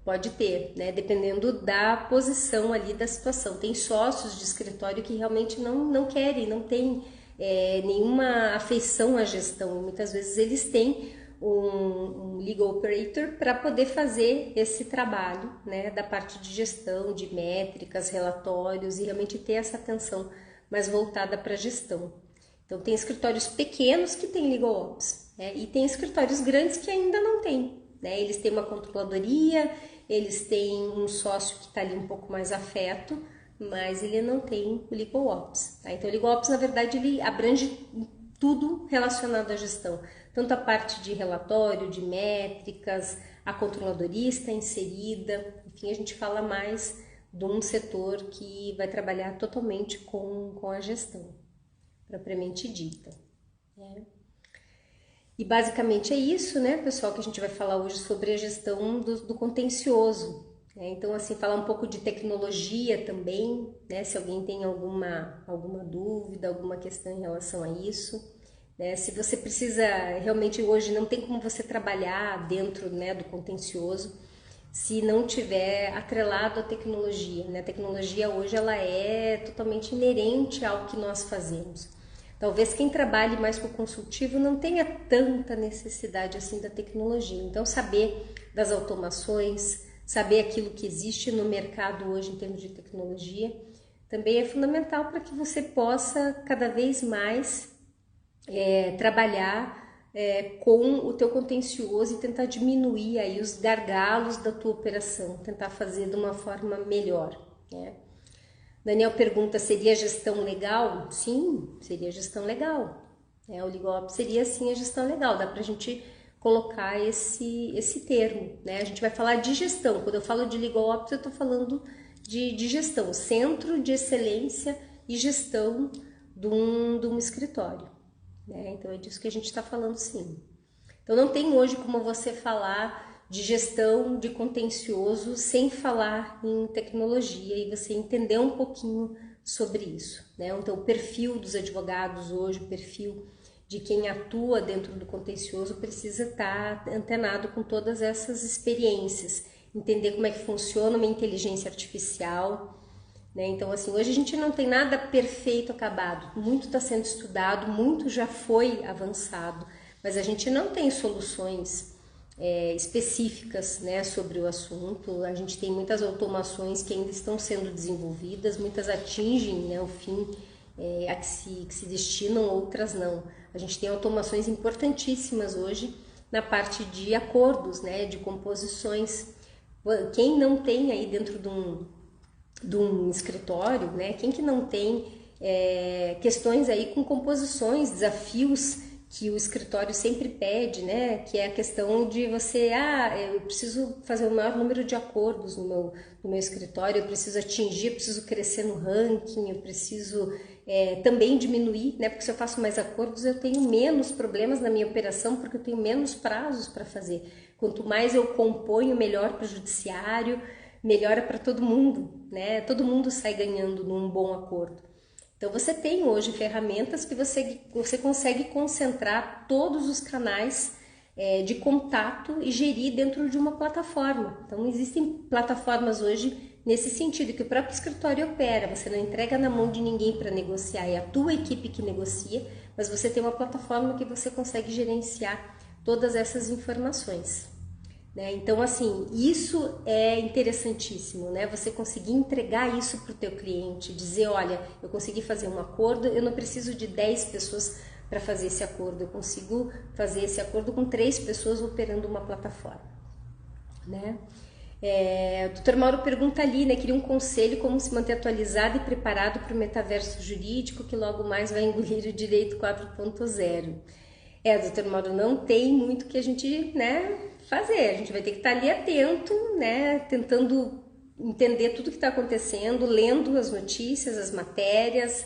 Pode ter, né? Dependendo da posição ali da situação. Tem sócios de escritório que realmente não querem, não tem nenhuma afeição à gestão. Muitas vezes eles têm um legal operator para poder fazer esse trabalho, né, da parte de gestão, de métricas, relatórios e realmente ter essa atenção mais voltada para a gestão. Então tem escritórios pequenos que têm legal ops, né, e tem escritórios grandes que ainda não têm, né, eles têm uma controladoria, eles têm um sócio que está ali um pouco mais afeto, mas ele não tem o legal ops, tá? Então o legal ops na verdade ele abrange tudo relacionado à gestão, tanto a parte de relatório, de métricas, a controladoria está inserida, enfim, a gente fala mais de um setor que vai trabalhar totalmente com a gestão, propriamente dita, né? E basicamente é isso, né, pessoal, que a gente vai falar hoje sobre a gestão do contencioso, né? Então, assim, falar um pouco de tecnologia também, né, se alguém tem alguma dúvida, alguma questão em relação a isso. Se você precisa, realmente hoje não tem como você trabalhar dentro, né, do contencioso se não tiver atrelado à tecnologia, né? A tecnologia hoje ela é totalmente inerente ao que nós fazemos. Talvez quem trabalhe mais com o consultivo não tenha tanta necessidade assim da tecnologia. Então saber das automações, saber aquilo que existe no mercado hoje em termos de tecnologia, também é fundamental para que você possa cada vez mais trabalhar com o teu contencioso e tentar diminuir aí os gargalos da tua operação, tentar fazer de uma forma melhor, né? Daniel pergunta, seria gestão legal? Sim, seria gestão legal, né? O Legal Ops seria sim a gestão legal, dá pra gente colocar esse termo, né? A gente vai falar de gestão, quando eu falo de Legal Ops eu tô falando de gestão, centro de excelência e gestão de um escritório. Então é disso que a gente está falando, sim. Então não tem hoje como você falar de gestão de contencioso sem falar em tecnologia e você entender um pouquinho sobre isso, né? Então o perfil dos advogados hoje, o perfil de quem atua dentro do contencioso precisa estar antenado com todas essas experiências, entender como é que funciona uma inteligência artificial, né? Então, assim, hoje a gente não tem nada perfeito, acabado. Muito está sendo estudado, muito já foi avançado, mas a gente não tem soluções específicas, né, sobre o assunto. A gente tem muitas automações que ainda estão sendo desenvolvidas, muitas atingem, né, o fim a que se destinam, outras não. A gente tem automações importantíssimas hoje na parte de acordos, né, de composições. Quem não tem aí dentro de um escritório, né? Quem que não tem questões aí com composições, desafios que o escritório sempre pede, né? Que é a questão de você, eu preciso fazer o maior número de acordos no meu escritório, eu preciso atingir, eu preciso crescer no ranking, eu preciso também diminuir, né? Porque se eu faço mais acordos, eu tenho menos problemas na minha operação, porque eu tenho menos prazos para fazer. Quanto mais eu componho, melhor para o judiciário, melhora para todo mundo, né? Todo mundo sai ganhando num bom acordo. Então você tem hoje ferramentas que você consegue concentrar todos os canais de contato e gerir dentro de uma plataforma. Então existem plataformas hoje nesse sentido que o próprio escritório opera, você não entrega na mão de ninguém para negociar, é a tua equipe que negocia, mas você tem uma plataforma que você consegue gerenciar todas essas informações. Né? Então, assim, isso é interessantíssimo, né? Você conseguir entregar isso para o teu cliente, dizer, olha, eu consegui fazer um acordo, eu não preciso de 10 pessoas para fazer esse acordo, eu consigo fazer esse acordo com 3 pessoas operando uma plataforma, né? O Dr. Mauro pergunta ali, né, queria um conselho como se manter atualizado e preparado para o metaverso jurídico que logo mais vai engolir o direito 4.0. Dr. Mauro, não tem muito que a gente, né, fazer, a gente vai ter que estar ali atento, né, tentando entender tudo que está acontecendo, lendo as notícias, as matérias,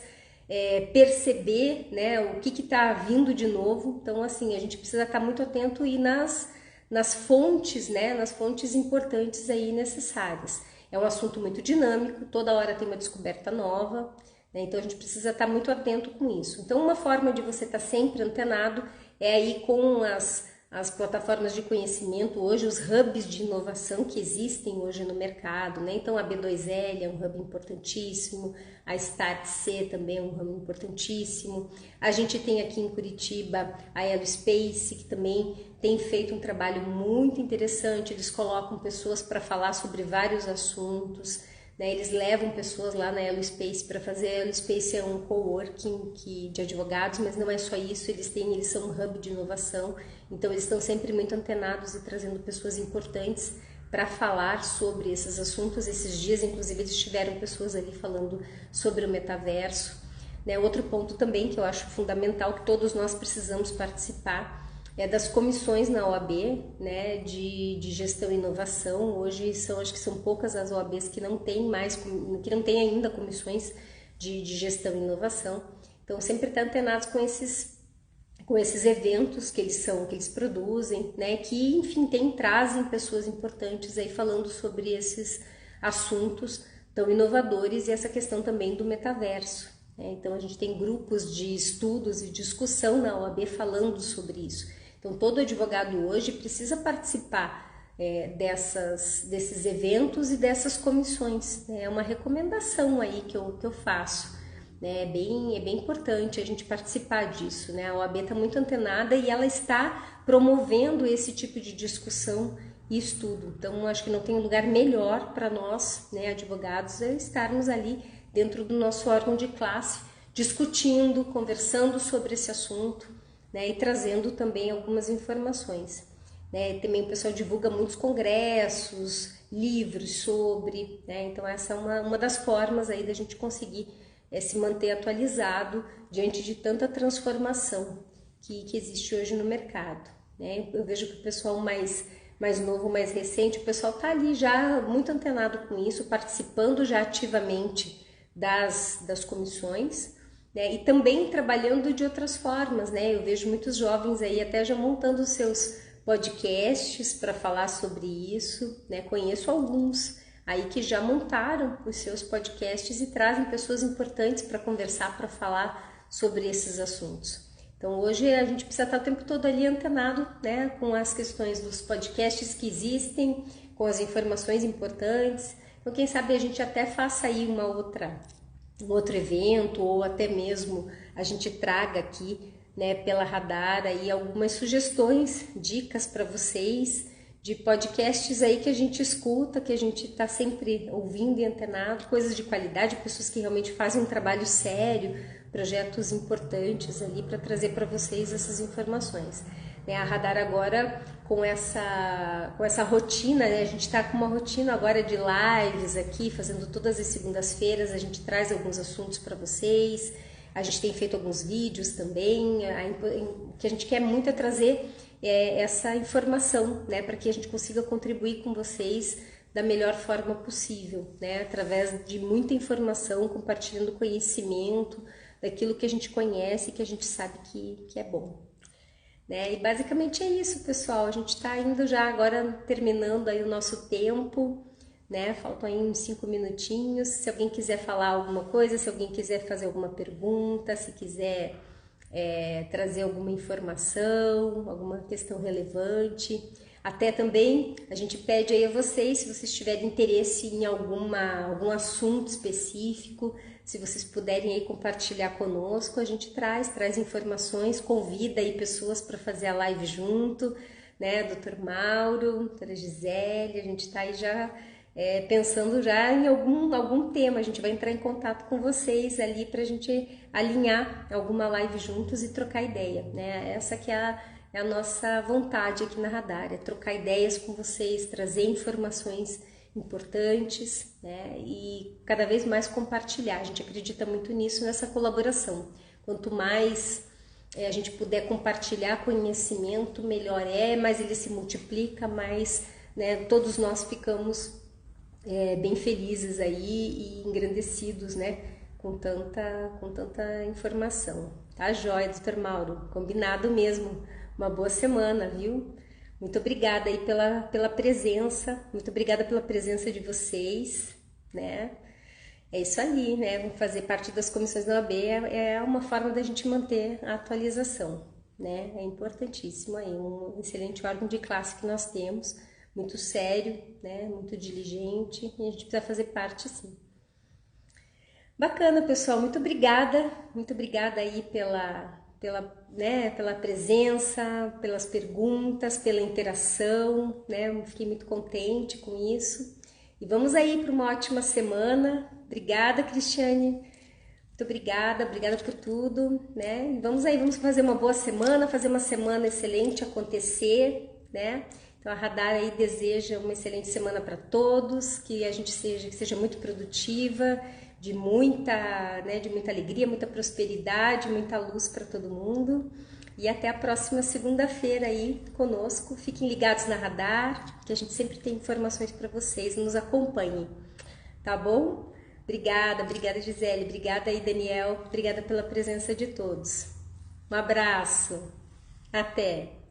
perceber, né, o que está vindo de novo. Então, assim, a gente precisa estar muito atento e nas fontes, né, nas fontes importantes aí necessárias. É um assunto muito dinâmico, toda hora tem uma descoberta nova, né, então a gente precisa estar muito atento com isso. Então, uma forma de você estar sempre antenado é aí com as plataformas de conhecimento hoje, os hubs de inovação que existem hoje no mercado, né? Então a B2L é um hub importantíssimo, a Startc também é um hub importantíssimo. A gente tem aqui em Curitiba a Aerospace, que também tem feito um trabalho muito interessante, eles colocam pessoas para falar sobre vários assuntos, né? Eles levam pessoas lá na Aerospace para fazer. A Aerospace é um coworking de advogados, mas não é só isso, eles são um hub de inovação, então eles estão sempre muito antenados e trazendo pessoas importantes para falar sobre esses assuntos. Esses dias, inclusive, eles tiveram pessoas ali falando sobre o metaverso, né? Outro ponto também que eu acho fundamental, que todos nós precisamos participar, é das comissões na OAB, né, de gestão e inovação. Hoje acho que são poucas as OABs que não têm ainda comissões de gestão e inovação. Então sempre estar antenados com esses eventos que eles produzem, né, que enfim trazem pessoas importantes aí falando sobre esses assuntos tão inovadores e essa questão também do metaverso. Então a gente tem grupos de estudos e discussão na OAB falando sobre isso. Então todo advogado hoje precisa participar desses eventos e dessas comissões. É uma recomendação aí que eu faço. É bem importante a gente participar disso, né? A OAB está muito antenada e ela está promovendo esse tipo de discussão e estudo. Então acho que não tem lugar melhor para nós, né, advogados, estarmos ali dentro do nosso órgão de classe, discutindo, conversando sobre esse assunto, né, e trazendo também algumas informações. Né? Também o pessoal divulga muitos congressos, livros sobre, né? Então essa é uma das formas aí da gente conseguir se manter atualizado diante de tanta transformação que existe hoje no mercado. Né? Eu vejo que o pessoal mais novo, mais recente, o pessoal está ali já muito antenado com isso, participando já ativamente das comissões, né? E também trabalhando de outras formas, né? Eu vejo muitos jovens aí até já montando os seus podcasts para falar sobre isso, né? Conheço alguns aí que já montaram os seus podcasts e trazem pessoas importantes para conversar, para falar sobre esses assuntos. Então hoje a gente precisa estar o tempo todo ali antenado, né, com as questões dos podcasts que existem, com as informações importantes. Então quem sabe a gente até faça aí um outro evento, ou até mesmo a gente traga aqui, né, pela Radar aí algumas sugestões, dicas para vocês de podcasts aí que a gente escuta, que a gente está sempre ouvindo e antenado, coisas de qualidade, pessoas que realmente fazem um trabalho sério, projetos importantes ali para trazer para vocês essas informações. Né, a Radar agora com essa rotina, né, a gente está com uma rotina agora de lives aqui, fazendo todas as segundas-feiras, a gente traz alguns assuntos para vocês, a gente tem feito alguns vídeos também, o que a gente quer muito é trazer essa informação, né, para que a gente consiga contribuir com vocês da melhor forma possível, né, através de muita informação, compartilhando conhecimento daquilo que a gente conhece e que a gente sabe que é bom. Né? E basicamente é isso, pessoal. A gente está indo já agora terminando aí o nosso tempo, né? Faltam aí uns 5 minutinhos. Se alguém quiser falar alguma coisa, se alguém quiser fazer alguma pergunta, se quiser trazer alguma informação, alguma questão relevante. Até também a gente pede aí a vocês, se vocês tiverem interesse em algum assunto específico, se vocês puderem aí compartilhar conosco, a gente traz informações, convida aí pessoas para fazer a live junto, né? Dr. Mauro, doutora Gisele, a gente está aí já pensando já em algum tema, a gente vai entrar em contato com vocês ali para a gente alinhar alguma live juntos e trocar ideia, né? Essa que é a nossa vontade aqui na Radar, é trocar ideias com vocês, trazer informações importantes, né? E cada vez mais compartilhar. A gente acredita muito nisso, nessa colaboração. Quanto mais a gente puder compartilhar conhecimento, melhor mais ele se multiplica, mais, né, todos nós ficamos bem felizes aí e engrandecidos, né, com tanta informação. Tá joia, doutor Mauro? Combinado mesmo. Uma boa semana, viu? Muito obrigada aí pela presença, muito obrigada pela presença de vocês, né? É isso aí, né? Fazer parte das comissões da OAB é uma forma da gente manter a atualização, né? É importantíssimo aí, um excelente órgão de classe que nós temos, muito sério, né? Muito diligente, e a gente precisa fazer parte sim. Bacana, pessoal, muito obrigada aí pela presença, pelas perguntas, pela interação, né? Eu fiquei muito contente com isso. E vamos aí para uma ótima semana. Obrigada, Cristiane. Muito obrigada por tudo, né? E vamos fazer uma boa semana, fazer uma semana excelente acontecer, né? Então a Radar aí deseja uma excelente semana para todos, que a gente seja muito produtiva, de muita alegria, muita prosperidade, muita luz para todo mundo. E até a próxima segunda-feira aí conosco. Fiquem ligados na Radar, que a gente sempre tem informações para vocês. Nos acompanhem, tá bom? Obrigada Gisele, obrigada aí Daniel, obrigada pela presença de todos. Um abraço, até!